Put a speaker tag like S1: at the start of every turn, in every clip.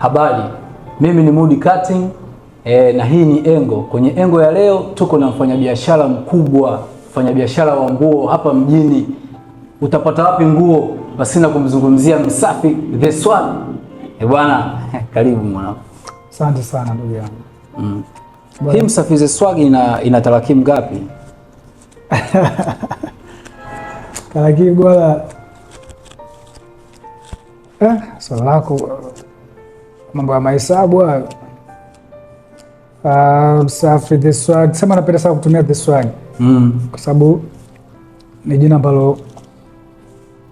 S1: Habari, mimi ni Moody Cutting na hii ni Engo. Kwenye Engo ya leo tuko na mfanyabiashara mkubwa, mfanyabiashara wa nguo hapa mjini. Utapata wapi nguo pasina kumzungumzia Msafi The Swag? Bwana, karibu mwanangu.
S2: Asante sana ndugu yangu.
S1: Hii Msafi The Swag ina tarakimu ngapi?
S2: Tarakimu bwana. Swali lako mambo ya mahesabu hayo. Msafi The Swag, sema napenda sana kutumia The Swag. Kwa sababu ni jina ambalo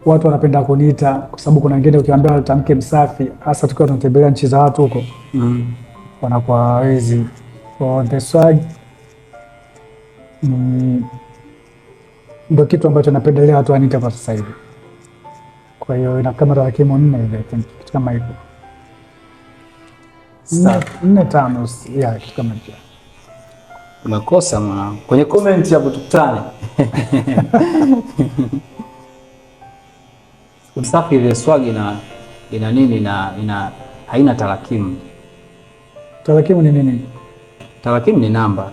S2: watu wanapenda kuniita, kwa sababu kuna wengine ukiwaambia watamke Msafi, hasa tukiwa tunatembelea nchi za watu huko, wanakuwa hawezi. So The Swag ndio kitu ambacho napendelea watu waniite kwa sasa hivi. Kwa hiyo ina kama tarakimu 4 hivi, kitu kama hivyo. 4-5 ya kitu kama hicho.
S1: Umekosa mwanangu. Kwenye comment hapo tukutane. Msafi The Swag ina nini na haina tarakimu.
S2: Tarakimu ni nini?
S1: Tarakimu ni namba.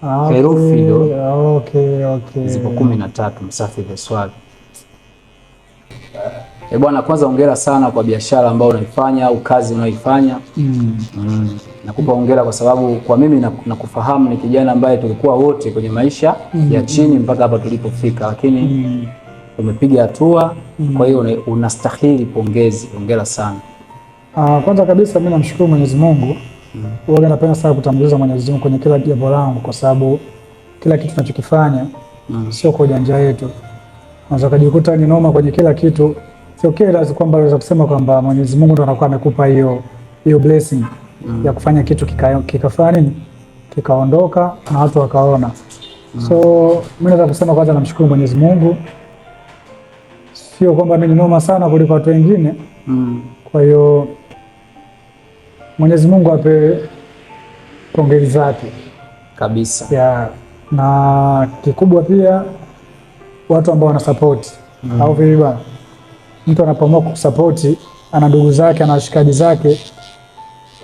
S2: Okay,
S1: herufi ndo.
S2: Okay.
S1: Zipo 13 Msafi The Swag. Bwana, kwanza hongera sana kwa biashara ambayo unaifanya au kazi unayoifanya. Nakupa hongera kwa sababu kwa mimi nakufahamu ni kijana ambaye tulikuwa wote kwenye maisha ya chini mpaka hapa tulipofika, lakini umepiga hatua. Kwa hiyo unastahili pongezi. Hongera sana.
S2: Kwanza kabisa mimi namshukuru Mwenyezi Mungu. Huwa napenda sana kutambuliza Mwenyezi Mungu kwenye kila jambo langu, kwa sababu kila kitu tunachokifanya sio kwa ujanja wetu. Unaweza kujikuta ni noma kwenye kila kitu. Sio kila kwamba unaweza kusema kwamba Mwenyezi Mungu ndo anakuwa amekupa hiyo blessing ya kufanya kitu kikafanya nini, kikaondoka na watu wakaona. So mimi naweza kusema kwanza namshukuru Mwenyezi Mungu. Sio kwamba mimi ni noma sana kuliko watu wengine. Kwa hiyo Mwenyezi Mungu ape pongezi zake
S1: kabisa.
S2: Ya, na kikubwa pia watu ambao wana support au vipi bwana. Mtu anapoamua kusupport, ana ndugu zake, ana washikaji zake,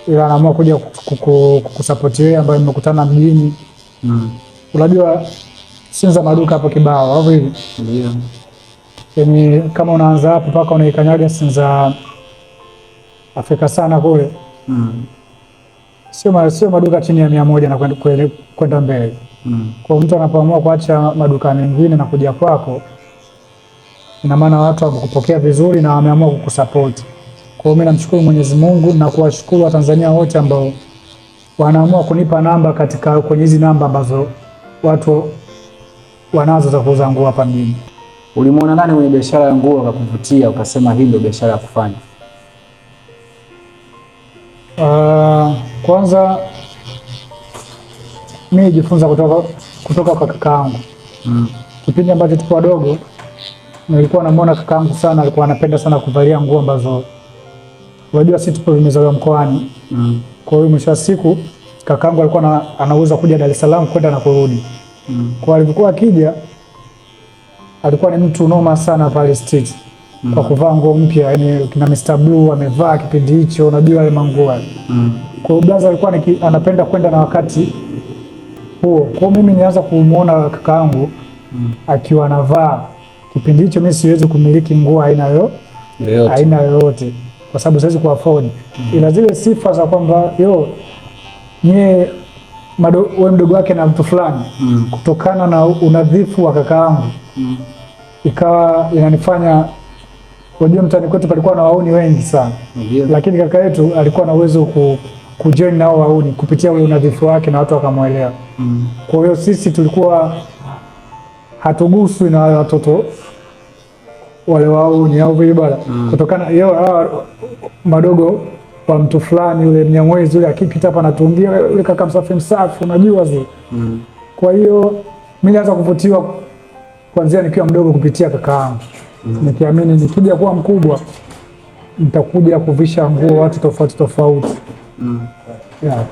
S2: ila anaamua kuja kukusupport wewe ambaye mmekutana mjini. Unajua sinza maduka hapo kibao au vipi?
S1: Ndio.
S2: Yaani kama unaanza hapo mpaka unaikanyaga sinza Afrika sana kule. Sio maduka chini ya 100 na kwenda mbele. Kwa mtu anapoamua kuacha maduka mengine na kuja kwako, ina maana watu wamekupokea vizuri na wameamua kukusupport. Kwa hiyo mimi namshukuru Mwenyezi Mungu na kuwashukuru Watanzania wote ambao wanaamua kunipa namba kwenye hizi namba ambazo watu wanazo za kuuza nguo hapa mjini.
S1: Ulimuona nani mwenye biashara ya nguo akakuvutia ukasema hii ndio biashara ya kufanya?
S2: Kwanza mimi nijifunza kutoka kwa kakaangu. Kipindi ambacho tupo wadogo nilikuwa namuona kakaangu sana, alikuwa anapenda sana kuvalia nguo ambazo unajua sisi tupo tumezaliwa mkoani. Kwa hiyo mwisho wa siku kakaangu alikuwa anauza kuja Dar es Salaam kwenda na kurudi. Kwa alikuwa akija alikuwa ni mtu noma sana pale street. Kwa kuvaa nguo mpya, yani kina Mr. Blue amevaa kipindi hicho, unajua ile manguo. Kwa hiyo blaza alikuwa anapenda kwenda na wakati huo. Kwa mimi nianza kumuona kakaangu akiwa anavaa kipindi hicho, mimi siwezi kumiliki nguo aina yoyote kwa sababu siwezi ku afford. Ila zile sifa za kwamba wewe mdogo wake na mtu fulani, kutokana na unadhifu wa kakaangu ikawa inanifanya, unajua mtaani kwetu palikuwa na wauni wengi sana. Lakini kaka yetu alikuwa na uwezo kujoin nao wauni kupitia ule unadhifu wake na watu wakamuelewa. Kwa hiyo sisi tulikuwa hatuguswi na wale watoto wale wauni au vile bwana. Kutokana madogo wa mtu fulani yule Mnyamwezi yule akipita hapa anatungia yule kaka Msafi unajua zile. Kwa hiyo mimi nilianza kuvutiwa kuanzia nikiwa mdogo kupitia kakaangu. Nikiamini nikija kuwa mkubwa nitakuja kuvisha nguo watu tofauti.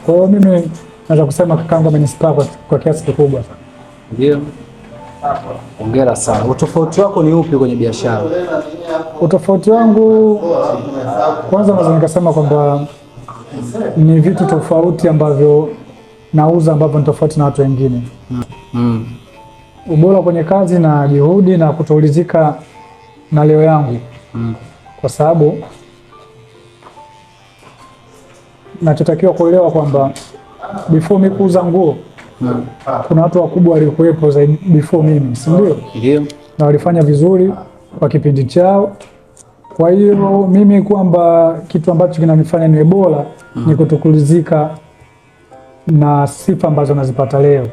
S2: Kwa hiyo mimi naweza kusema kakaangu ameninspire kwa kiasi kikubwa.
S1: Ndio. Hongera sana. Utofauti wako ni upi kwenye biashara?
S2: Utofauti wangu kwanza naweza nikasema kwamba ni vitu tofauti ambavyo nauza ambavyo ni tofauti na watu wengine. Ubora kwenye kazi na juhudi na kutoulizika na leo yangu. Kwa sababu nachotakiwa kuelewa kwamba before mimi kuuza nguo kuna watu wakubwa walikuwepo zaidi before mimi, si ndio?
S1: Ndio.
S2: Na walifanya vizuri kwa kipindi chao. Kwa hiyo mimi kwamba kitu ambacho kinanifanya niwe bora ni kutokulizika na sifa ambazo nazipata leo.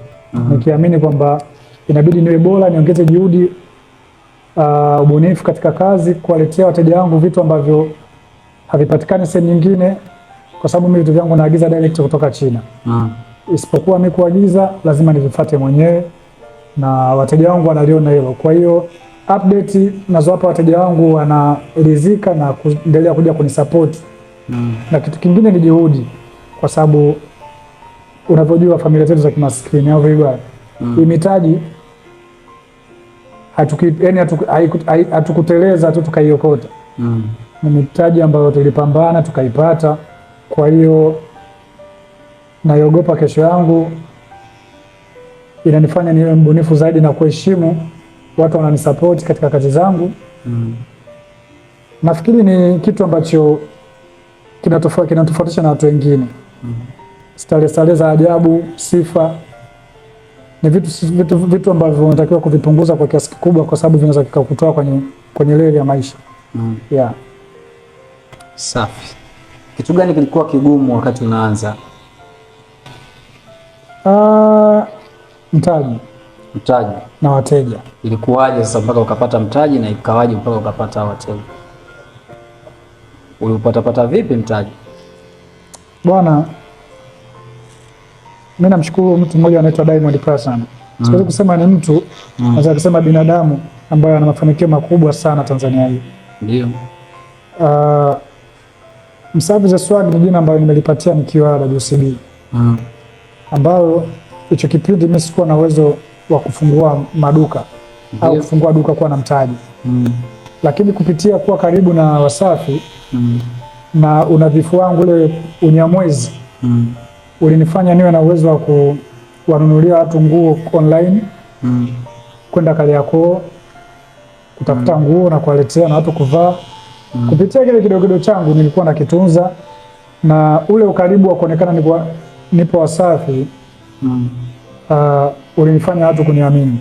S2: Nikiamini kwamba inabidi niwe bora, niongeze juhudi, ubunifu katika kazi, kuwaletea wateja wangu vitu ambavyo havipatikani sehemu nyingine, kwa sababu mimi vitu vyangu naagiza direct kutoka China. Isipokuwa mimi kuagiza lazima nivifuate mwenyewe na wateja wangu wanaliona hilo. Kwa hiyo update nazowapa wateja wangu wanaridhika na kuendelea kuja kunisupport. Na kitu kingine ni juhudi, kwa sababu unavyojua familia zetu za kimaskini au hivyo mitaji hatukuteleza tu tukaiokota. Ni mitaji ambayo tulipambana tukaipata. Kwa hiyo naiogopa kesho yangu, inanifanya niwe mbunifu zaidi na kuheshimu watu wananisupport katika kazi zangu. Nafikiri ni kitu ambacho kinatofautisha na watu wengine. Stare za ajabu, sifa ni vitu ambavyo unatakiwa kuvipunguza kwa kiasi kikubwa, kwa sababu vinaweza kukutoa kwenye reli ya maisha. Yeah.
S1: Safi. Kitu gani kilikuwa kigumu wakati unaanza?
S2: Mtaji na wateja.
S1: Ilikuwaje sasa mpaka ukapata mtaji, na ikawaje mpaka ukapata wateja? Ulipata vipi mtaji?
S2: Bwana, mimi namshukuru mtu mmoja anaitwa Diamond Platnumz. Siwezi kusema ni mtu, naweza kusema binadamu ambaye ana mafanikio makubwa sana Tanzania hii.
S1: Ndio.
S2: Msafi Swag ni jina ambalo nimelipatia nikiwa WCB. Ambayo hicho kipindi mimi sikuwa na uwezo wa kufungua maduka au kufungua duka kuwa na mtaji. Lakini kupitia kuwa karibu na Wasafi na unadhifu wangu ule unyamwezi ulinifanya niwe na uwezo wa kuwanunulia watu nguo online, kwenda Kariakoo kutafuta nguo na kuwaletea na watu kuvaa. Kupitia kile kidogo changu nilikuwa nakitunza, na ule ukaribu wa kuonekana nipo Wasafi ulinifanya watu kuniamini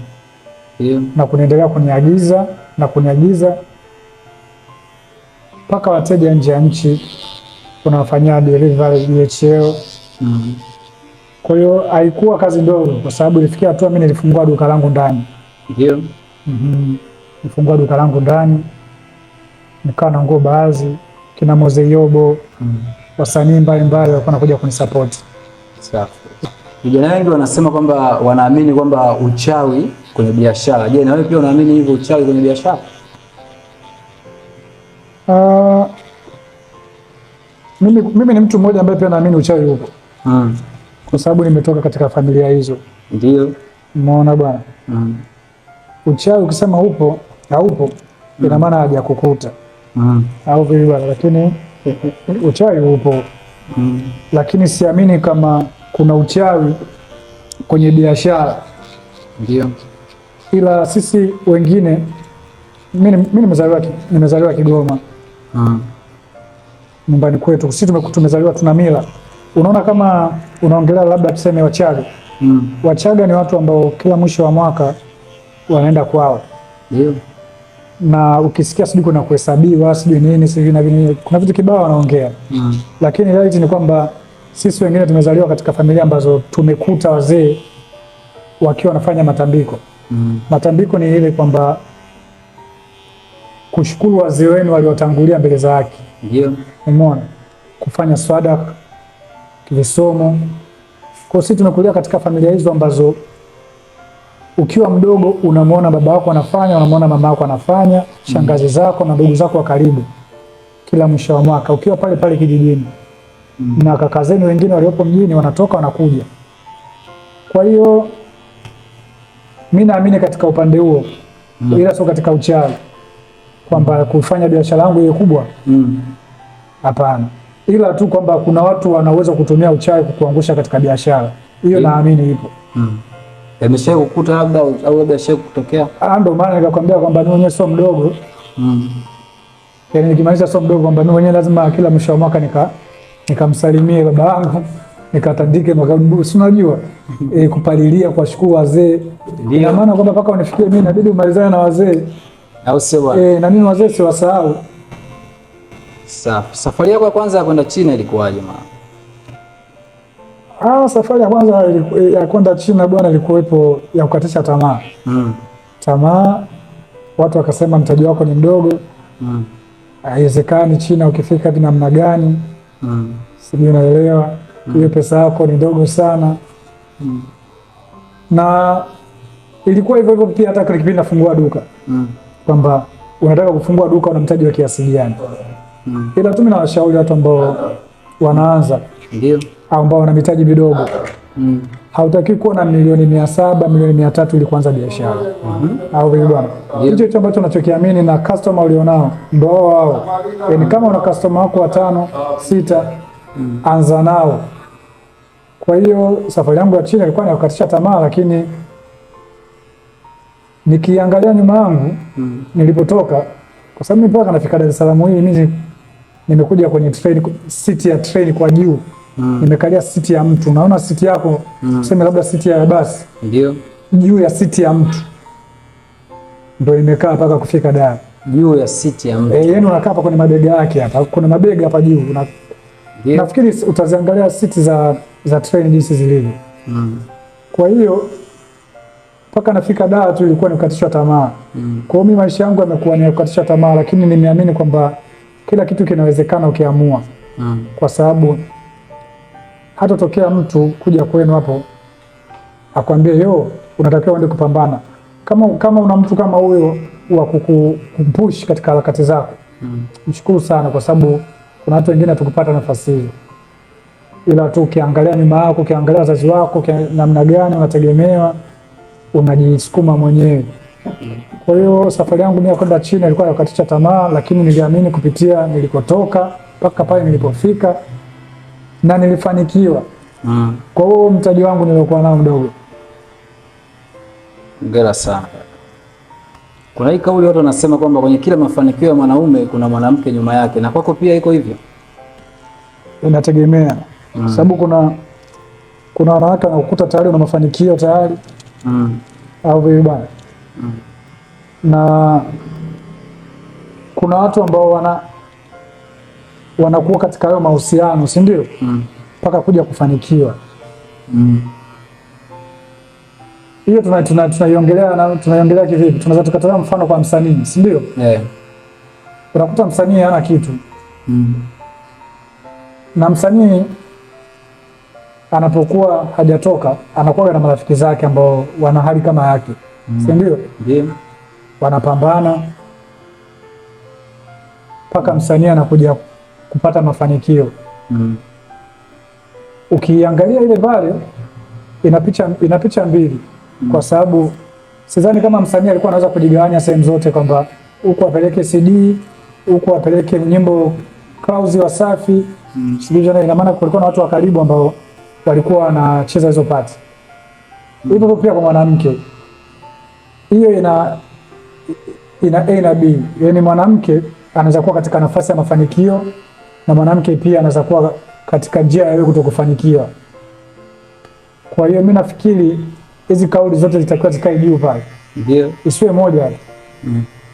S2: na kuniendelea kuniagiza mpaka wateja nje ya nchi unawafanyia delivery DHL. Kwa hiyo haikuwa kazi ndogo, kwa sababu ilifikia hatua mimi nilifungua duka langu ndani.
S1: Ndio.
S2: Nilifungua duka langu ndani, nikawa na nguo baadhi kina Mozeyobo, wasanii mbalimbali walikuwa wanakuja kunisupport.
S1: Safi. Vijana wengi wanasema kwamba wanaamini kwamba uchawi kwenye biashara. Je, na wewe pia unaamini hivyo, uchawi kwenye biashara?
S2: Mimi ni mtu mmoja ambaye pia naamini uchawi upo. Kwa sababu nimetoka katika familia hizo.
S1: Ndio.
S2: Umeona bwana? Uchawi ukisema upo, haupo, ina maana hajakukuta. Au vile bwana, lakini uchawi upo. Lakini siamini kama kuna uchawi kwenye biashara.
S1: Ndio.
S2: Ila sisi wengine, mimi nimezaliwa Kigoma. Nyumbani kwetu sisi tumezaliwa tuna mila. Unaona, kama unaongelea labda tuseme Wachaga. Wachaga ni watu ambao kila mwisho wa mwaka wanaenda kwao.
S1: Ndio.
S2: Na ukisikia sijui kuna kuhesabiwa sijui nini sijui na nini, kuna vitu kibao wanaongea. Lakini reality ni kwamba sisi wengine tumezaliwa katika familia ambazo tumekuta wazee wakiwa wanafanya matambiko. Matambiko ni ile kwamba kushukuru wazee wenu waliotangulia mbele za haki.
S1: Ndio.
S2: Umeona? Kufanya sadaka, visomo. Kwa sisi tumekulia katika familia hizo ambazo ukiwa mdogo unamwona baba wako anafanya, unamwona mama wako anafanya, shangazi zako na ndugu zako wa karibu. Kila mwisho wa mwaka ukiwa pale pale kijijini. Na kaka zenu wengine waliopo mjini wanatoka wanakuja. Kwa hiyo Mimi naamini katika upande huo, ila sio katika uchawi kwamba kufanya biashara yangu iwe kubwa. Hapana. Ila tu kwamba kuna watu wanaweza kutumia uchawi kukuangusha katika biashara. Hiyo naamini ipo.
S1: Yamesha kukuta labda au labda sha kutokea?
S2: Ndio maana nikakwambia kwamba mimi mwenyewe sio mdogo. Yaani nikimaanisha sio mdogo kwamba mimi mwenyewe lazima kila mwisho wa mwaka nikamsalimie baba yangu, nikatandike makaburi, si unajua? Kupalilia, kuwashukuru wazee. Ina maana kwamba mpaka unifikie mimi inabidi umalizane na wazee. Au sio bwana? Na mimi wazee siwasahau.
S1: Safi. Safari yako ya kwanza ya kwenda China ilikuwaje mama?
S2: Safari ya kwanza ya kwenda China bwana ilikuwepo ya kukatisha tamaa. Tamaa, watu wakasema mtaji wako ni mdogo. Haiwezekani China ukifika hivi namna gani? Sijui unaelewa. Hiyo pesa yako ni ndogo sana. Na ilikuwa hivyo hivyo pia hata kipindi nafungua duka. Kwamba unataka kufungua duka una mtaji wa kiasi gani? Ila tu mimi nawashauri watu ambao wanaanza, ndio ambao wana mitaji midogo. Hautaki kuwa na milioni 700, milioni 300 ili kuanza biashara. Au vile bwana. Hicho ambacho unachokiamini na customer ulionao ndio wao. Yaani kama una customer wako 5, 6, anza nao. Kwa hiyo safari yangu ya China ilikuwa ni kukatisha tamaa, lakini nikiangalia nyuma yangu nilipotoka, kwa sababu mimi mpaka nafika Dar es Salaam hii mimi nimekuja kwenye train, city ya train kwa juu. Nimekalia city ya mtu. Unaona city yako, useme labda city ya basi. Ndio. Juu ya city ya mtu. Ndio nimekaa mpaka kufika Dar. Juu ya city ya mtu. Yaani unakaa hapa kwenye mabega yake hapa. Kuna mabega hapa juu. Nafikiri utaziangalia city za train jinsi zilivyo. Kwa hiyo mpaka nafika Dar tu ilikuwa ni kukatishwa tamaa. Kwa hiyo mimi maisha yangu yamekuwa ni kukatishwa tamaa, lakini nimeamini kwamba kila kitu kinawezekana ukiamua. Kwa sababu hata tokea mtu kuja kwenu hapo akwambie unatakiwa uende kupambana. Kama una mtu kama huyo wa kukupush katika harakati zako, mshukuru sana, kwa sababu kuna watu wengine hatukupata nafasi hiyo. Ila tu ukiangalia nyuma yako, ukiangalia wazazi wako namna gani unategemewa, unajisukuma mwenyewe. Kwa hiyo safari yangu mimi kwenda China ilikuwa ya kukatisha tamaa, lakini niliamini kupitia nilikotoka mpaka pale nilipofika na nilifanikiwa. Kwa hiyo mtaji wangu nilikuwa nao mdogo. Hongera sana. Kuna hii kauli watu wanasema kwamba kwenye kila mafanikio ya mwanaume kuna mwanamke nyuma yake, na kwako pia iko hivyo? Inategemea. Sababu kuna wanawake wanakukuta tayari una mafanikio tayari. Au vile bwana. Na kuna watu ambao wanakuwa katika hayo mahusiano, si ndio? Mpaka kuja kufanikiwa. Hiyo tunaiongelea kivipi? Tunaweza tukatoa mfano kwa msanii, si ndio? Unakuta msanii hana kitu. Na msanii anapokuwa hajatoka, anakuwa na marafiki zake ambao wana hali kama yake. Si ndio? Wanapambana mpaka msanii anakuja kupata mafanikio. Ukiangalia ile pale ina picha mbili. Kwa sababu sidhani kama msanii alikuwa anaweza kujigawanya sehemu zote, kwamba huko apeleke CD, huko apeleke nyimbo Clouds Wasafi. Ina maana kulikuwa na watu wa karibu ambao walikuwa wanacheza hizo party. Hivyo pia kwa mwanamke. Hiyo ina A na B. Yaani mwanamke anaweza kuwa katika nafasi ya mafanikio na mwanamke pia anaweza kuwa katika njia ya kutokufanikiwa. Kwa hiyo mimi nafikiri hizi kauli zote zitakuwa zikae juu pale. Ndio. Isiwe moja.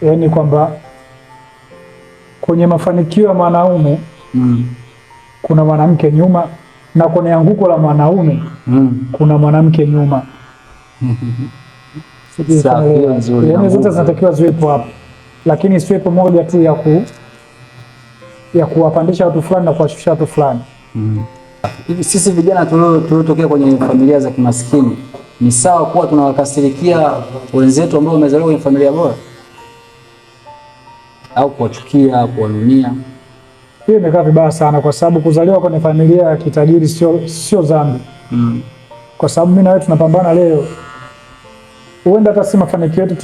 S2: Yaani kwamba kwenye mafanikio ya mwanaume kuna mwanamke nyuma, na kwenye anguko la mwanaume kuna mwanamke nyuma. Yaani zote zinatakiwa ziwepo hapo, lakini isiwepo moja tu ya kuwapandisha watu fulani na kuwashusha watu fulani. Hivi sisi vijana tuliotokea kwenye familia za kimaskini ni sawa kuwa tunawakasirikia wenzetu ambao wamezaliwa kwenye familia bora, au kuwachukia, kuwanunia? Hiyo imekaa vibaya sana, kwa sababu kuzaliwa kwenye familia ya kitajiri sio dhambi. Kwa sababu mimi na wewe tunapambana leo, huenda hata si mafanikio yetu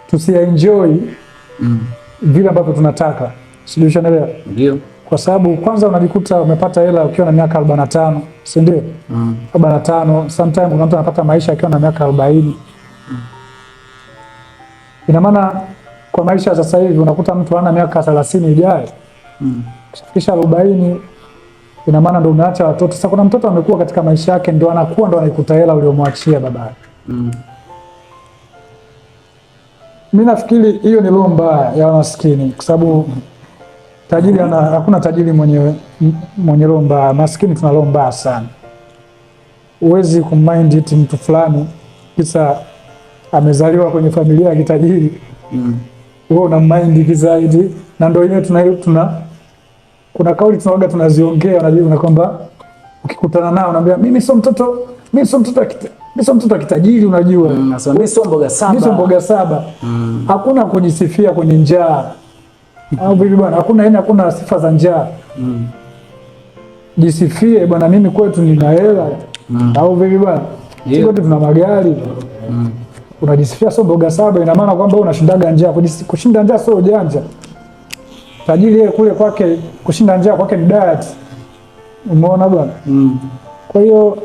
S2: tusia enjoy vile ambavyo tunataka. Sijui unaelewa?
S1: Ndio.
S2: Kwa sababu kwanza unajikuta umepata hela ukiwa na miaka 45, si ndio? 45, sometimes kuna mtu anapata maisha akiwa na miaka 40. Ina maana kwa maisha sasa hivi unakuta mtu ana miaka 30 ijayo. Kisha 40, ina maana ndio umeacha watoto. Sasa kuna mtoto amekuwa katika maisha yake ndio anakuwa ndio anaikuta hela uliyomwachia babake. Mimi nafikiri hiyo ni roho mbaya ya maskini, kwa sababu tajiri hakuna tajiri mwenye roho mbaya. Maskini tuna roho mbaya sana. Huwezi kumind eti mtu fulani kisa amezaliwa kwenye familia ya kitajiri. Wewe una mind kizaidi, na ndio yenyewe kuna kauli tunaoga tunaziongea, unajua kwamba ukikutana nao unaambia mimi sio mtoto wa kitajiri, unajua.
S1: Mimi sio mboga saba.
S2: Hakuna kujisifia kwenye njaa. Au vipi bwana? Hakuna sifa za njaa. Jisifie bwana, mimi kwetu nina hela. Au vipi bwana? Sisi tuna magari. Unajisifia sio mboga saba, ina maana kwamba unashindaga njaa. Kushinda njaa sio ujanja. Tajiri yeye kule kwake kushinda njaa kwake ni diet. Umeona bwana? Kwa hiyo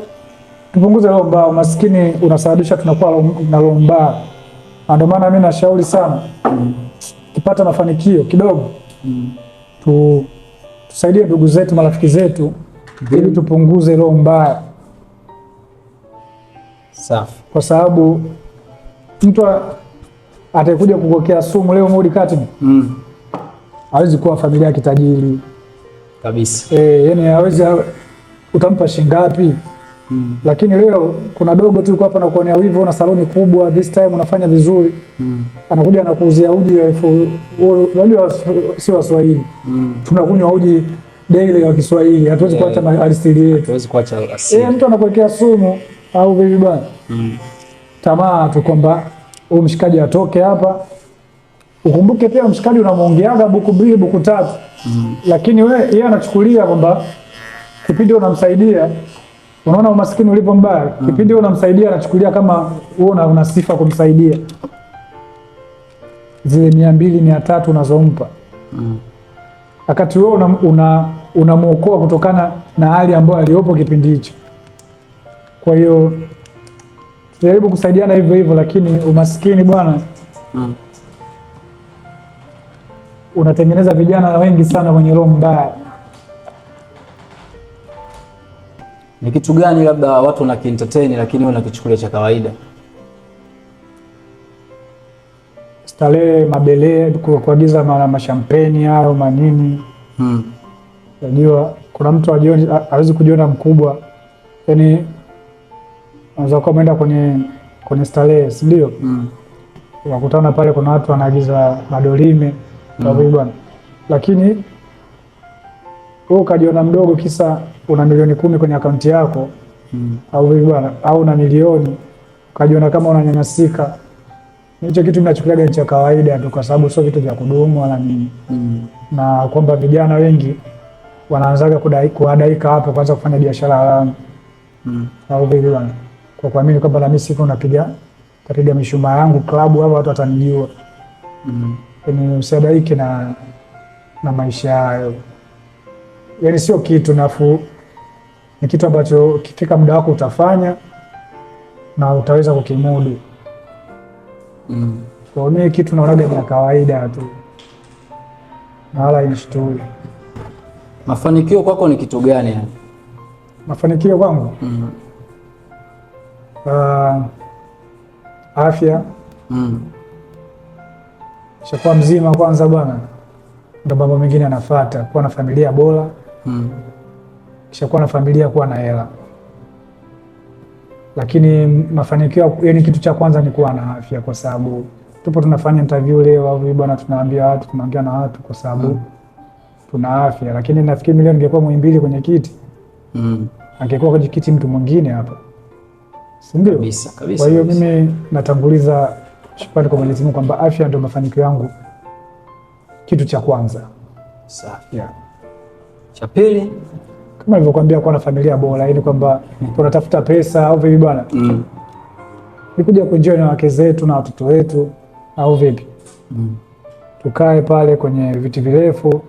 S2: tupunguze roho mbaya. Maskini unasababisha tunakuwa na roho mbaya. Ndio maana mimi nashauri sana tupata mafanikio kidogo, tusaidie ndugu zetu, marafiki zetu, ili tupunguze roho mbaya.
S1: Safi.
S2: Kwa sababu mtu atakuja kukokea sumu leo Mudi Kati, hawezi kuwa familia ya kitajiri
S1: kabisa.
S2: Yani hawezi, utampa shilingi ngapi? Lakini leo kuna dogo tu hapa na kuonea wivu na saloni kubwa, this time unafanya vizuri. Anakuja anakuuzia uji wale si Waswahili. Tunakunywa uji daily wa Kiswahili. Hatuwezi kuacha asili yetu.
S1: Hatuwezi kuacha asili.
S2: Mtu anakuwekea sumu au vipi bwana? Tamaa tu kwamba huyu mshikaji atoke hapa. Ukumbuke pia mshikaji unamuongeaga buku 2 buku 3. Lakini yeye anachukulia kwamba kipindi unamsaidia, unaona umaskini ulipo mbaya, kipindi unamsaidia anachukulia kama wewe una sifa kumsaidia. Zile 200 300 unazompa. Wakati wewe unamuokoa kutokana na hali ambayo aliyopo kipindi hicho. Kwa hiyo jaribu kusaidiana hivyo hivyo, lakini umaskini bwana unatengeneza vijana wengi sana wenye roho mbaya.
S1: Ni kitu gani labda watu wanakientertain lakini wewe unakichukulia cha kawaida?
S2: Starehe, mabele, kuagiza mashampeni au manini. Unajua kuna mtu hawezi kujiona mkubwa. Yaani unaweza kuwa umeenda kwenye starehe, si ndio? Unakutana pale kuna watu wanaagiza madolime bwana. Lakini wewe ukajiona mdogo kisa una milioni 10 kwenye akaunti yako. Au vipi bwana? Au una milioni ukajiona kama unanyanyasika. Hicho kitu ninachukulia ni cha kawaida tu, kwa sababu sio vitu vya kudumu wala nini. Na kwamba vijana wengi wanaanzaga kuhadaika hapo kwanza kufanya biashara haramu. Au vipi bwana? Kwa kuamini kwamba na mimi siku napiga mishumaa yangu klabu hapo watu watanijua. Yaani usihadaike na maisha hayo. Yaani sio kitu nafuu. Ni kitu ambacho kifika muda wako utafanya na utaweza kukimudu. Kwa mimi kitu naonaga ni kawaida tu. Na wala inashtui.
S1: Mafanikio kwako ni kitu gani yani?
S2: Mafanikio kwangu? Afya. Shakuwa mzima kwanza bwana. Ndio mambo mengine yanafuata, kuwa na familia bora. Kisha kuwa na familia, kuwa na hela. Lakini mafanikio yani kitu cha kwanza ni kuwa na afya, kwa sababu tupo tunafanya interview leo au bwana, tunaambia watu, tunaongea na watu kwa sababu tuna afya. Lakini nafikiri milioni ingekuwa Muhimbili kwenye kiti. Angekuwa kwenye kiti mtu mwingine hapa. Si ndio?
S1: Kabisa.
S2: Kwa hiyo mimi natanguliza shukrani kwa Mwenyezi Mungu kwamba afya ndio mafanikio yangu kitu cha kwanza.
S1: Safi. Cha pili?
S2: kama nilivyokuambia, kuwa na familia bora, yaani kwamba tunatafuta pesa au vipi bwana? Ni kuja kuenjoy na wake zetu na watoto wetu au vipi? Tukae pale kwenye viti virefu,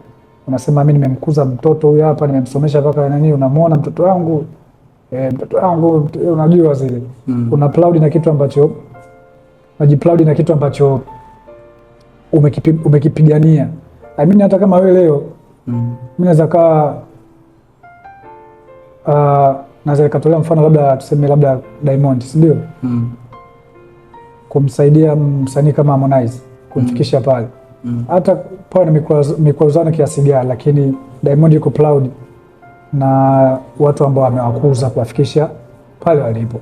S2: unasema mimi nimemkuza mtoto huyu hapa, nimemsomesha mpaka nani, unamwona mtoto wangu unajua zile una proud na kitu ambacho unajiproud na kitu ambacho umekipigania. I mean, hata kama wewe leo mimi naweza kaa naweza nikatolea mfano, labda tuseme labda Diamond, si ndio? Kumsaidia msanii kama Harmonize kumfikisha pale, hata pale ni mikwazano kiasi gani, lakini Diamond yuko proud na watu ambao amewakuza kuwafikisha pale walipo.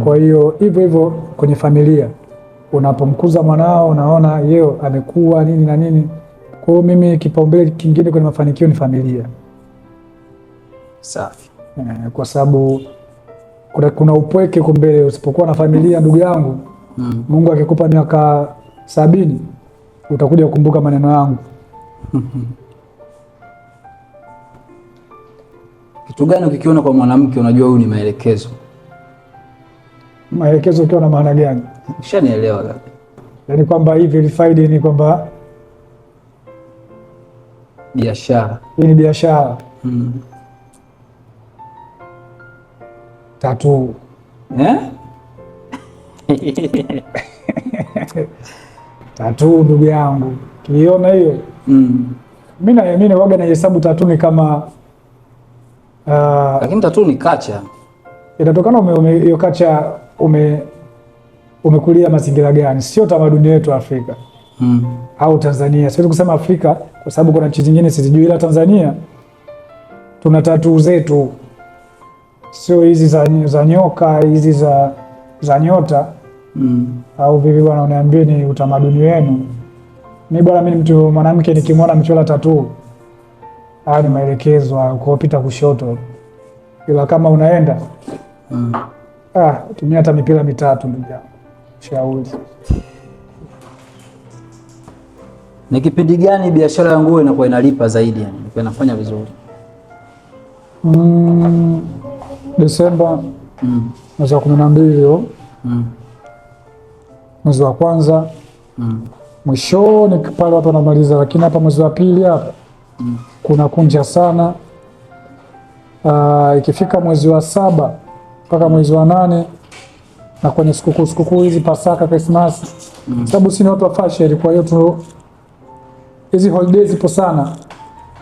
S2: Kwa hiyo hivyo hivyo kwenye familia, unapomkuza mwanao unaona yeye amekuwa nini na nini. Kwa hiyo mimi kipaumbele kingine kwenye mafanikio ni familia.
S1: Safi.
S2: Kwa sababu kuna upweke kumbele, usipokuwa na familia ndugu yangu, Mungu akikupa miaka 70 utakuja kukumbuka maneno yangu.
S1: Kitu gani ukikiona kwa mwanamke unajua huyu ni maelekezo?
S2: Maelekezo ukiwa na maana gani?
S1: Ushanielewa kaka.
S2: Yaani kwamba hii verified ni kwamba
S1: biashara.
S2: Hii ni biashara. Tatu. Tatu ndugu yangu. Kiliona hiyo? Mimi waga na hesabu tatu ni kama
S1: lakini tatu ni kacha.
S2: Inatokana hiyo kacha umekulia mazingira gani? Sio tamaduni wetu Afrika. Au Tanzania. Siwezi kusema Afrika kwa sababu kuna nchi zingine sizijui, ila Tanzania tuna tatu zetu. Sio hizi za nyoka, hizi za nyota. Au vipi bwana, uniambie ni utamaduni wenu. Mimi bwana, mimi mtu mwanamke nikimwona mchola tatu, ni maelekezo kupita kushoto. Ila kama unaenda tumia hata mipira mitatu ndugu yangu. Shauri.
S1: Ni kipindi gani biashara ya nguo inakuwa inalipa zaidi, yani inakuwa inafanya vizuri?
S2: Desemba, mwezi wa 12, mwezi wa kwanza, mwishoni pale watu wanamaliza, lakini hapa mwezi wa pili hapa kuna kunja sana. Ikifika mwezi wa 7 mpaka mwezi wa 8 na kwenye sikukuu hizi Pasaka, Christmas, sababu sisi ni watu wa fashion, kwa hiyo hizi holidays zipo sana,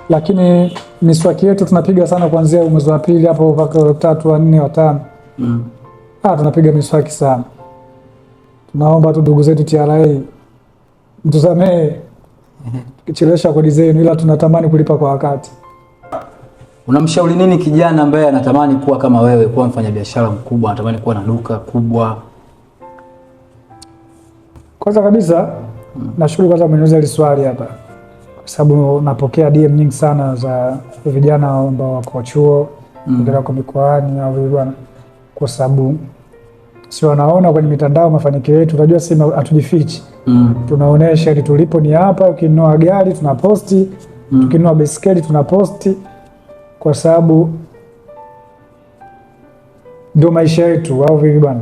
S2: lakini miswaki yetu tunapiga sana kuanzia mwezi wa pili hapo mpaka 3, wa 4, wa 5. Tunapiga miswaki sana. Tunaomba tu ndugu zetu TRA mtusamee tukichelewesha kodi zenu, ila tunatamani kulipa kwa wakati.
S1: Unamshauri nini kijana ambaye anatamani kuwa kama wewe, kuwa mfanyabiashara mkubwa, anatamani kuwa na duka kubwa?
S2: Kwanza kabisa nashukuru kwanza umeniuliza hili swali hapa, kwa sababu napokea DM nyingi sana za vijana ambao wako chuo, ndio wako mikoani au bwana, kwa sababu si wanaona kwenye mitandao mafanikio yetu. Unajua sisi hatujifichi. Tunaonesha ili tulipo ni hapa. Ukinunua gari tunaposti, tukinunua baiskeli tunaposti, kwa sababu ndio maisha yetu au vipi bwana?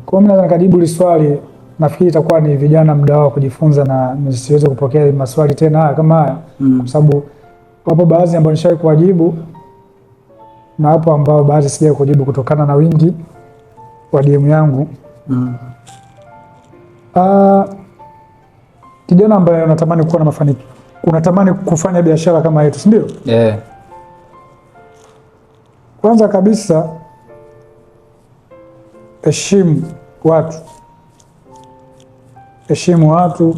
S2: Kwa hiyo mimi nikajibu hili swali, nafikiri itakuwa ni vijana muda wao kujifunza na nisiweze kupokea maswali tena kama haya, kwa sababu wapo baadhi ambao nishawahi kuwajibu na hapo ambao baadhi sijawahi kujibu kutokana na wingi wa DM yangu. Kijana ambaye unatamani kuwa na mafanikio, unatamani kufanya biashara kama yetu, si ndio? Kwanza kabisa heshimu watu,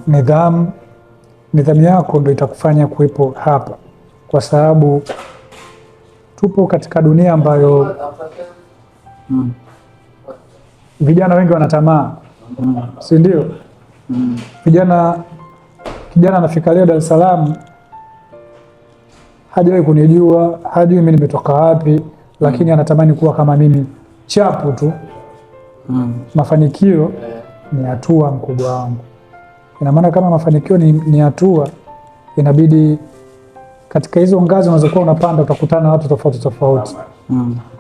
S2: nidhamu yako ndio itakufanya kuwepo hapa, kwa sababu tupo katika dunia ambayo vijana wengi wanatamaa, si ndio? Kijana anafika leo Dar es Salaam, hajawahi kunijua, hajui mimi nimetoka wapi, lakini anatamani kuwa kama mimi, chapu tu. Mafanikio ni hatua, mkubwa wangu. Ina maana kama mafanikio ni hatua, inabidi katika hizo ngazi unazokuwa unapanda utakutana na watu tofauti tofauti.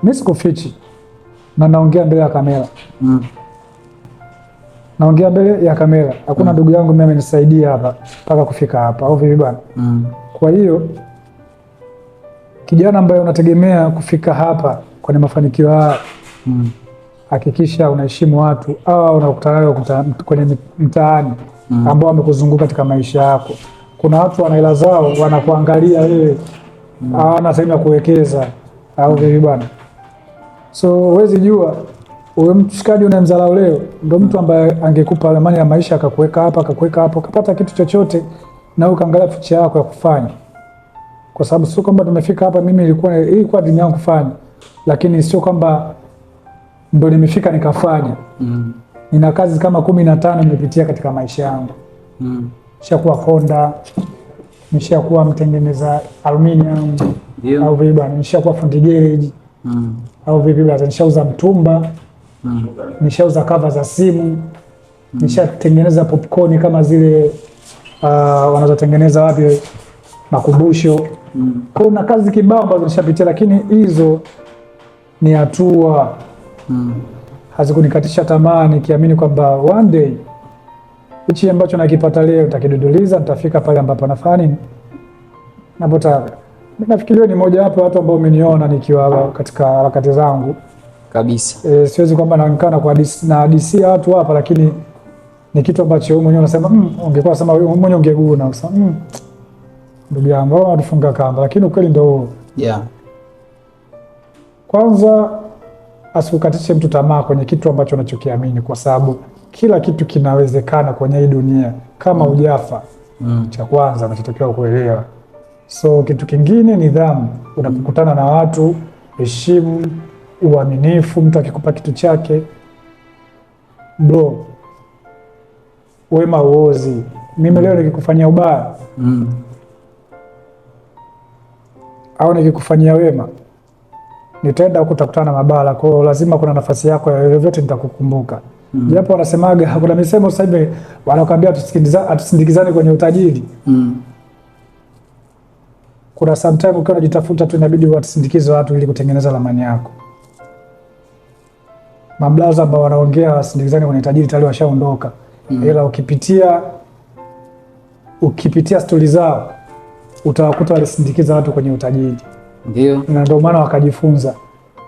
S2: Mimi sikufichi na naongea mbele ya kamera. Naongea mbele ya kamera. Hakuna ndugu yangu mimi amenisaidia hapa mpaka kufika hapa au vipi bwana? Kwa hiyo kijana ambaye unategemea kufika hapa kwenye mafanikio haya, hakikisha unaheshimu watu au unakutana nao kwenye mtaani ambao wamekuzunguka katika maisha yako. Kuna watu wana hela zao wanakuangalia wewe, hawana sehemu ya kuwekeza au vipi bwana? So huwezi jua wewe mshikaji unayemdharau leo ndio mtu ambaye angekupa ramani ya maisha akakuweka hapa ukapata kitu chochote na ukaangalia future yako ya kufanya. Kwa sababu sio kwamba tumefika hapa, mimi ilikuwa dream yangu kufanya, lakini sio kwamba ndio nimefika nikafanya. Nina kazi kama 15 nimepitia katika maisha yangu. Nishakuwa konda, nishakuwa mtengeneza aluminium au vipi bwana, nishakuwa fundi garage au vipi bwana, nishauza mtumba, nishauza cover za simu, nishatengeneza popcorn kama zile wanazotengeneza wapi makumbusho. Kuna kazi kibao ambazo nishapitia, lakini hizo ni hatua. Hazikunikatisha tamaa, nikiamini kwamba one day hichi ambacho nakipata leo nitakiduduliza, nitafika pale ambapo nafanya napotaka. Nafikiria ni moja wapo watu ambao umeniona nikiwa katika harakati zangu
S1: kabisa.
S2: Siwezi kwamba naonekana kwa DC watu hapa, lakini ni kitu ambacho wewe mwenyewe unasema ungekuwa sema wewe mwenyewe ungeguna usema ndugu yangu watufunga kamba, lakini ukweli ndio huo. Kwanza asikukatishe mtu tamaa kwenye kitu ambacho unachokiamini, kwa sababu kila kitu kinawezekana kwenye hii dunia kama hujafa. Cha kwanza unachotakiwa kuelewa. So kitu kingine, nidhamu. Unapokutana na watu, heshimu, uaminifu. Mtu akikupa kitu chake, bro, wema uozi. Mimi leo nikikufanyia ubaya au nikikufanyia wema, nitaenda kutakutana na mabala. Kwa hiyo lazima kuna nafasi yako ya vyovyote nitakukumbuka. Japo wanasemaga kuna misemo sasa hivi wanakuambia atusindikizane kwenye utajiri. Kuna sometime ukiwa unajitafuta tu inabidi watusindikize watu ili kutengeneza ramani yako. Mablaza ambao wanaongea wasindikizane kwenye utajiri tayari washaondoka. Ila ukipitia stori zao utawakuta walisindikiza watu kwenye utajiri.
S1: Ndio.
S2: Na ndio maana wakajifunza.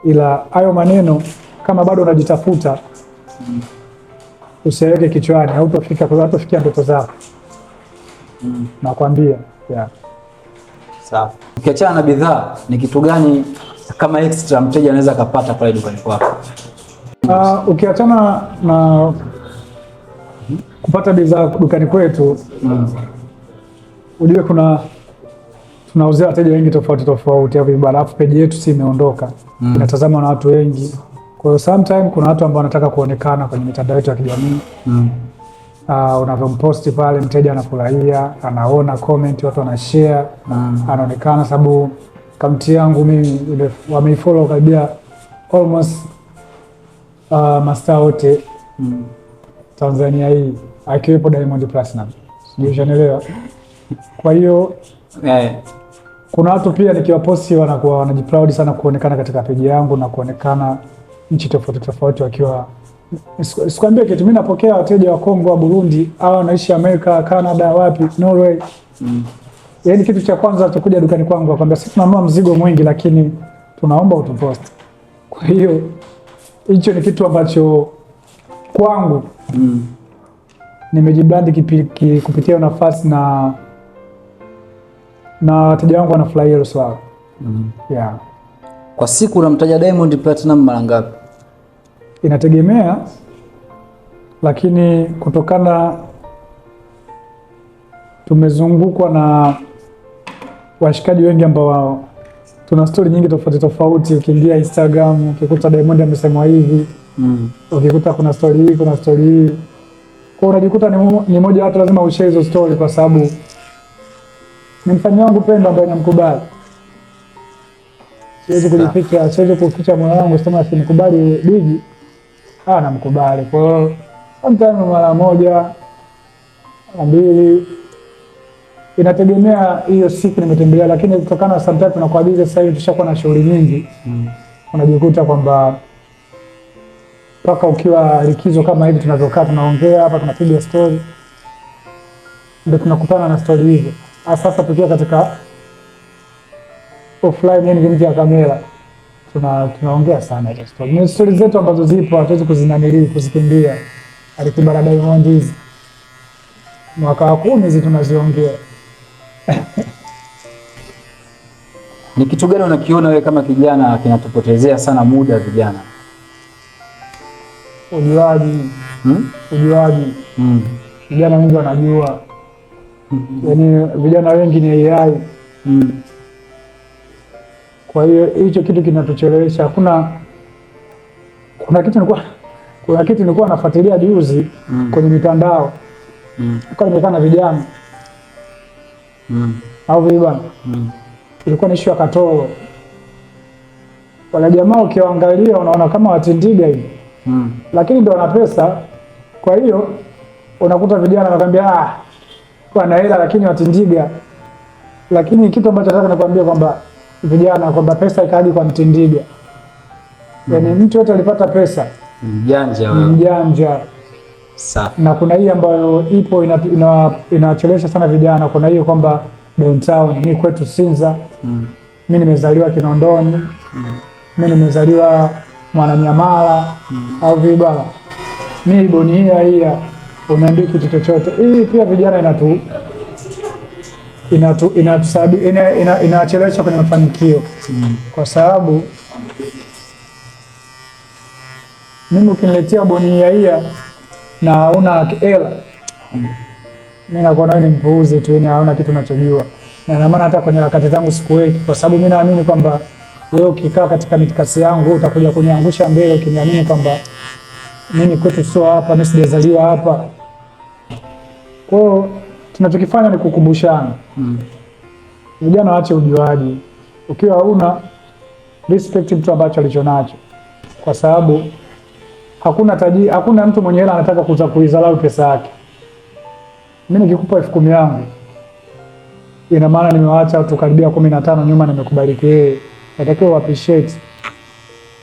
S2: Ila hayo maneno kama bado unajitafuta usiweke kichwani, hautafikia ndoto zako. Nakwambia.
S1: Sawa. Ukiachana na bidhaa, ni kitu gani kama extra mteja anaweza kupata pale dukani kwako?
S2: Ukiachana na kupata bidhaa dukani kwetu, ujue tunauzia wateja wengi tofauti hapo bwana, alafu page yetu si imeondoka. Inatazamwa na watu wengi. Kwa hiyo sometimes kuna watu ambao wanataka kuonekana kwenye mitandao yetu ya kijamii. Unavyomposti pale, mteja anafurahia, anaona comment, watu wanashare, anaonekana. Sababu akaunti yangu mimi wameifollow karibia almost mastaa wote Tanzania hii, akiwepo Diamond Platinum. Sijui unaelewa. Kwa hiyo kuna watu pia nikiwaposti wanakuwa wanajiproud sana kuonekana katika page yangu na kuonekana nchi tofauti wakiwa. Sikwambia kitu, mimi napokea wateja wa Kongo, wa Burundi, au wanaishi Amerika, Canada, wapi, Norway. Yaani kitu cha kwanza atakuja dukani kwangu akwambia sisi tunanunua mzigo mwingi lakini tunaomba utupost. Kwa hiyo hicho ni kitu ambacho kwangu nimejibrand kupitia nafasi na wateja wangu wanafurahia hilo swala.
S1: Kwa siku unamtaja Diamond Platinum mara ngapi?
S2: Inategemea, lakini kutokana tumezungukwa na washikaji wengi ambao tuna story nyingi tofauti. Ukiingia Instagram ukikuta Diamond amesemwa hivi, ukikuta kuna story hii, kuna story hii. Kwa unajikuta ni moja watu lazima ushare hizo story, kwa sababu ni mfanywa wangu pendwa ambaye namkubali. Siwezi kujificha, siwezi kuficha moyo wangu sema simkubali Bigi. Namkubali. Kwa hiyo sometimes mara moja, mbili, Inategemea hiyo siku nimetembelea, lakini kutokana na sometimes tunakuwa busy sasa hivi, tushakuwa na shughuli nyingi. Unajikuta kwamba mpaka ukiwa likizo kama hivi tunavyokaa tunaongea hapa tunapiga story, ndio tunakutana na story hizo. Sasa tukiwa katika offline, yani nje ya kamera, tunaongea sana hizo story. Ni story zetu ambazo zipo, hatuwezi kuzinanili kuzikimbia. Alikiba Diamond hizi mwaka wa 10 hizi tunaziongea.
S1: Ni kitu gani unakiona wewe kama kijana kinatupotezea sana muda vijana?
S2: Ujuaji. Ujuaji. Vijana wengi wanajua. Yaani vijana wengi ni AI. Kwa hiyo hicho kitu kinatuchelewesha. Kuna kitu nilikuwa nafuatilia juzi kwenye mitandao. Kwa nimekana vijana. Au vipi? Ilikuwa ni issue ya Katoro. Wale jamaa ukiangalia unaona kama watindiga hivi. Lakini ndio wana pesa. Kwa hiyo unakuta vijana wanakuambia wana hela lakini watindiga. Lakini kitu ambacho nataka nikwambie kwamba vijana kwamba pesa ikaadi kwa mtindiga. Yaani mtu yote alipata pesa. Mjanja.
S1: Safi.
S2: Na kuna hii ambayo ipo inachelewesha sana vijana. Kuna hiyo kwamba downtown ni kwetu Sinza. Mimi nimezaliwa Kinondoni. Mimi nimezaliwa Mwananyamala au Vibala. Mimi Bonia hii unaambia kitu chochote. Hii pia vijana inachelewesha kwenye mafanikio. Kwa sababu mimi ukiniletea Bonia hii na hauna hela, mimi nakuona wewe ni mpuuzi tu, yani hauna kitu unachojua. Na maana hata kwenye harakati zangu sikuweki, kwa sababu mimi naamini kwamba wewe ukikaa katika mitikasi yangu utakuja kuniangusha mbele, ukiniamini kwamba mimi kwetu sio hapa, mimi sijazaliwa hapa. Kwa hiyo tunachokifanya ni kukumbushana. Vijana waache ujuaji. Ukiwa huna respect mtu ambacho alichonacho, kwa sababu hakuna mtu mwenye hela anataka kuizalau pesa yake. Mimi nikikupa 10,000 yangu, ina maana nimewaacha watu karibia 15 nyuma, nimekubariki wewe. Natakiwa appreciate.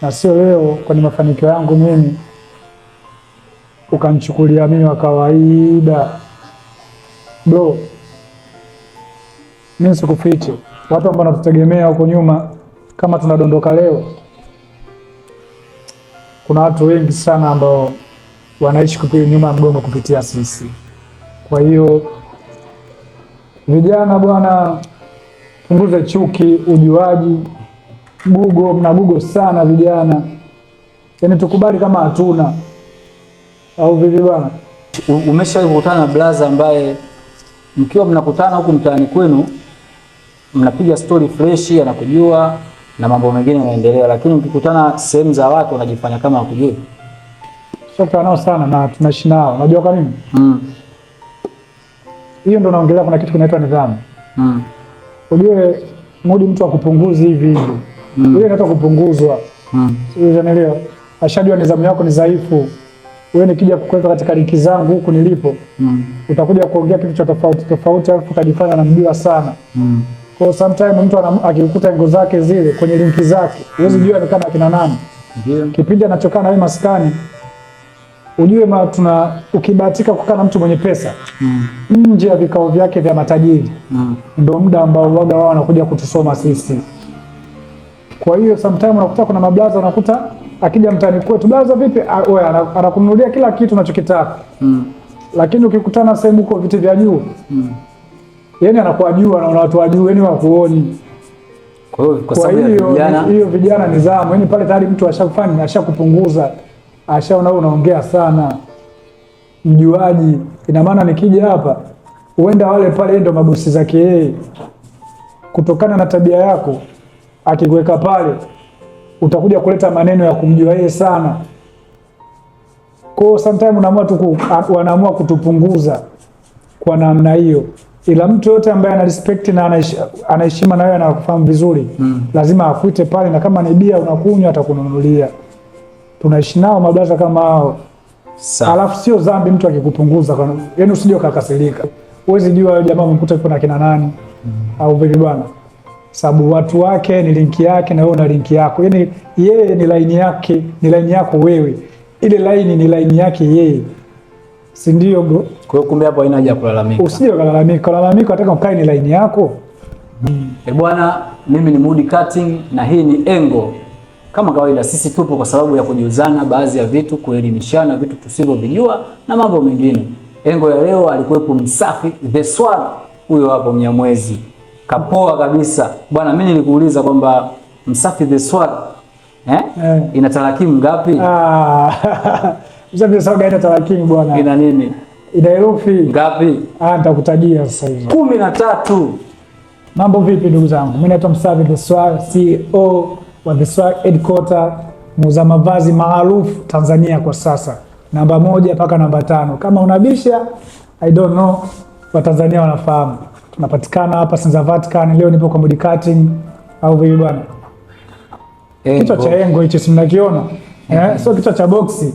S2: Na sio leo kwenye mafanikio yangu mimi ukanichukulia mimi wa kawaida. Bro, mimi sikufiche. Watu ambao wanatutegemea huko nyuma kama tunadondoka leo, kuna watu wengi sana ambao wanaishi kupitia nyuma ya mgongo kupitia sisi. Kwa hiyo vijana bwana, punguze chuki, ujuaji. Mnagugo sana vijana. Yaani tukubali kama hatuna. Au vipi bwana?
S1: Umeshawahi kukutana na blaza ambaye mkiwa mnakutana huku mtaani kwenu mnapiga story fresh, anakujua na mambo mengine yanaendelea, lakini mkikutana sehemu za watu wanajifanya kama hakujui?
S2: Sasa nao sana na tunaishi nao. Unajua kwa nini? Hiyo ndio naongelea, kuna kitu kinaitwa nidhamu. Ujue mudi mtu akupunguzi hivi hivi. Wewe unataka kupunguzwa. Unanielewa? Ashajua nidhamu yako ni dhaifu. Wewe nikija kukuweka katika liki zangu huku nilipo, utakuja kuongea kitu cha tofauti alafu ukajifanya namjua sana. Kwa sometimes mtu akikukuta ngo zake zile kwenye linki zake, huwezi jua ni kama kina nani. Kipindi anachokaa na wewe maskani, ujue ukibahatika kukaa na mtu mwenye pesa nje ya vikao vyake vya matajiri, ndio muda ambao waga wao wanakuja kutusoma sisi. Kwa hiyo sometimes unakuta kuna mablaza, unakuta akija mtaani kwetu, blaza vipi, wewe anakununulia kila kitu unachokitaka. Lakini ukikutana sehemu huko vitu vya juu, yani anakuwa juu na watu wa juu, yani wakuoni. Kwa hiyo vijana nidhamu, yani pale tayari mtu ashakufanya, ashakupunguza, ashaona wewe unaongea sana, mjuaji. Ina maana nikija hapa uenda wale pale ndio mabosi zake yeye, kutokana na tabia yako akikuweka pale utakuja kuleta maneno ya kumjua yeye sana. Kwa sometimes wanaamua kutupunguza kwa namna hiyo. Ila mtu yote ambaye ana respect na anaheshima na wewe na kufahamu vizuri, lazima akuite pale, na kama ni bia unakunywa atakununulia. Tunaishi nao mablaza kama hao. Alafu sio dhambi mtu akikupunguza, yaani usije ukakasirika. huwezi jua jamaa umekuta yupo na kina nani au vipi bwana, sababu watu wake ni linki yake na wewe una linki yako, yani yeye ni line yake, ni line yako wewe, ile line ni line yake yeye, si ndio bro?
S1: Kwa hiyo kumbe hapo haina haja kulalamika.
S2: Usije kulalamika, nataka ukae ni line yako.
S1: Bwana, mimi ni Moody Cutting na hii ni Engo. Kama kawaida sisi tupo kwa sababu ya kujuzana baadhi ya vitu, kuelimishana vitu tusivyovijua na mambo mengine. Engo ya leo alikuwepo Msafi the Swag, huyo hapo Mnyamwezi. Kapoa kabisa. Bwana, mimi nilikuuliza kwamba Msafi the Swag ina tarakimu ngapi?
S2: Msafi the Swag ina tarakimu bwana.
S1: Ina nini?
S2: Ina herufi
S1: ngapi?
S2: Nitakutajia sasa hivi.
S1: 13.
S2: Mambo vipi ndugu zangu? Mimi naitwa Msafi the Swag, CEO wa The Swag Headquarter, muuza mavazi maarufu Tanzania kwa sasa, namba 1 mpaka namba 5. Kama unabisha I don't know, wa Tanzania wanafahamu. Tunapatikana hapa Sinza Vatican. Leo nipo kwa Moody Cutting au vipi bwana? Kichwa cha Engo hicho si mnakiona? Sio kichwa cha boxi.